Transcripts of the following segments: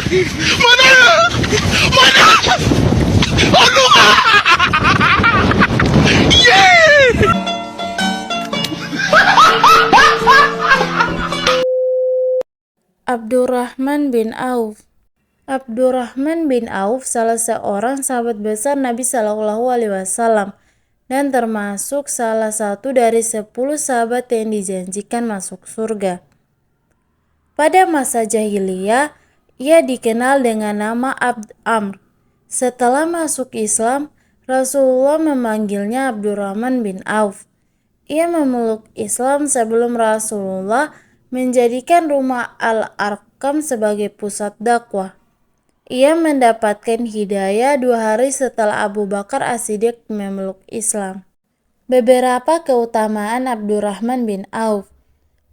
Mana? Mana? Aduh! Yeay! Abdurrahman bin Auf. Abdurrahman bin Auf salah seorang sahabat besar Nabi Shallallahu Alaihi Wasallam dan termasuk salah satu dari 10 sahabat yang dijanjikan masuk surga. Pada masa jahiliyah, ia dikenal dengan nama Abd Amr. Setelah masuk Islam, Rasulullah memanggilnya Abdurrahman bin Auf. Ia memeluk Islam sebelum Rasulullah menjadikan rumah Al-Arqam sebagai pusat dakwah. Ia mendapatkan hidayah 2 hari setelah Abu Bakar As-Siddiq memeluk Islam. Beberapa keutamaan Abdurrahman bin Auf.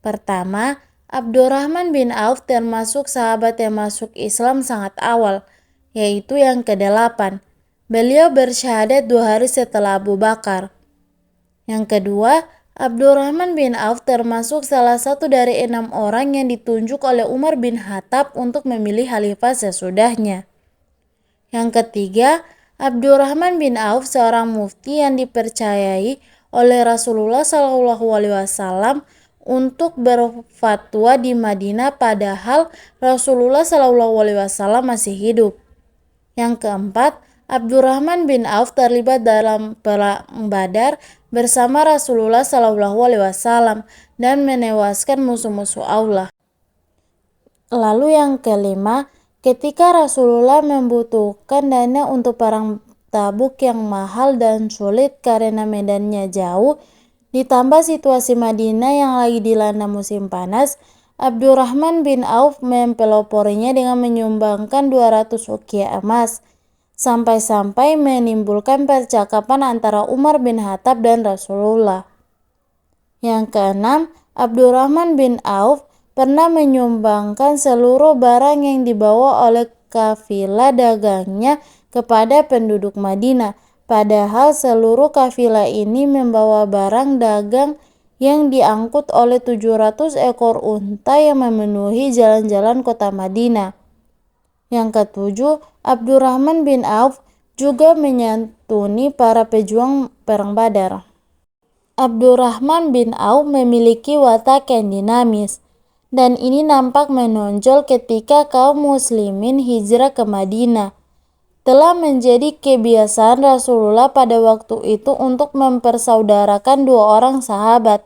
Pertama, Abdurrahman bin Auf termasuk sahabat yang masuk Islam sangat awal, yaitu yang ke-8. Beliau bersyahadat 2 hari setelah Abu Bakar. Yang kedua, Abdurrahman bin Auf termasuk salah satu dari 6 orang yang ditunjuk oleh Umar bin Khattab untuk memilih khalifah sesudahnya. Yang ketiga, Abdurrahman bin Auf seorang mufti yang dipercayai oleh Rasulullah SAW untuk berfatwa di Madinah padahal Rasulullah SAW masih hidup. Yang keempat, Abdurrahman bin Auf terlibat dalam perang Badar bersama Rasulullah SAW dan menewaskan musuh-musuh Allah. Lalu yang kelima, ketika Rasulullah membutuhkan dana untuk perang Tabuk yang mahal dan sulit karena medannya jauh, ditambah situasi Madinah yang lagi dilanda musim panas, Abdurrahman bin Auf mempeloporinya dengan menyumbangkan 200 ukiah emas, sampai-sampai menimbulkan percakapan antara Umar bin Khattab dan Rasulullah. Yang keenam, Abdurrahman bin Auf pernah menyumbangkan seluruh barang yang dibawa oleh kafilah dagangnya kepada penduduk Madinah, padahal seluruh kafilah ini membawa barang dagang yang diangkut oleh 700 ekor unta yang memenuhi jalan-jalan kota Madinah. Yang ketujuh, Abdurrahman bin Auf juga menyantuni para pejuang perang Badar. Abdurrahman bin Auf memiliki watak yang dinamis, dan ini nampak menonjol ketika kaum muslimin hijrah ke Madinah. Telah menjadi kebiasaan Rasulullah pada waktu itu untuk mempersaudarakan 2 orang sahabat,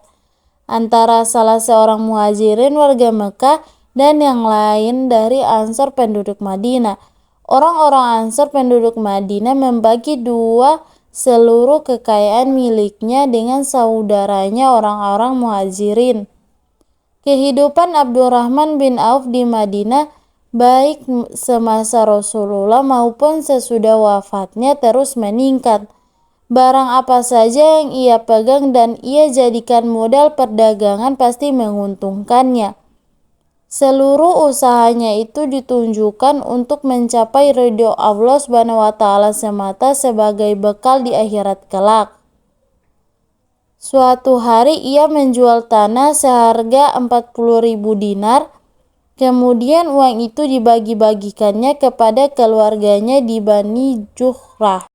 antara salah seorang muhajirin warga Mekah dan yang lain dari Ansor penduduk Madinah. Orang-orang Ansor penduduk Madinah membagi 2 seluruh kekayaan miliknya dengan saudaranya orang-orang muhajirin. Kehidupan Abdurrahman bin Auf di Madinah baik semasa Rasulullah maupun sesudah wafatnya terus meningkat. Barang apa saja yang ia pegang dan ia jadikan modal perdagangan pasti menguntungkannya. Seluruh usahanya itu ditunjukkan untuk mencapai ridho Allah SWT semata sebagai bekal di akhirat kelak. Suatu hari ia menjual tanah seharga 40.000 dinar, kemudian uang itu dibagi-bagikannya kepada keluarganya di Bani Juhrah,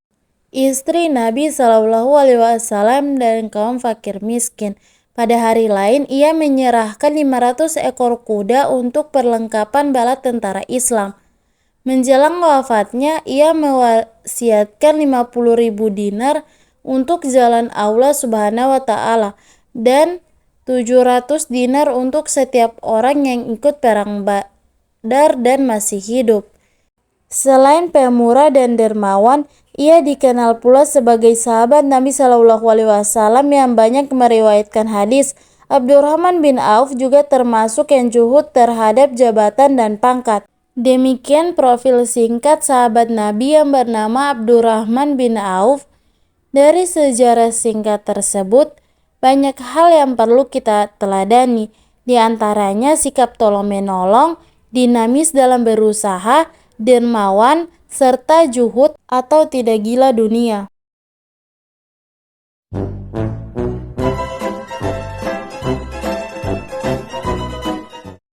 istri Nabi SAW dan kaum fakir miskin. Pada hari lain, ia menyerahkan 500 ekor kuda untuk perlengkapan bala tentara Islam. Menjelang wafatnya, ia mewasiatkan 50.000 dinar untuk jalan Allah Subhanahu wa Ta'ala dan 700 dinar untuk setiap orang yang ikut perang Badar dan masih hidup. Selain pemurah dan dermawan, ia dikenal pula sebagai sahabat Nabi SAW yang banyak meriwayatkan hadis. Abdurrahman bin Auf juga termasuk yang zuhud terhadap jabatan dan pangkat. Demikian profil singkat sahabat Nabi yang bernama Abdurrahman bin Auf. Dari sejarah singkat tersebut, banyak hal yang perlu kita teladani. Di antaranya sikap tolong-menolong, dinamis dalam berusaha, dermawan, serta zuhud atau tidak gila dunia.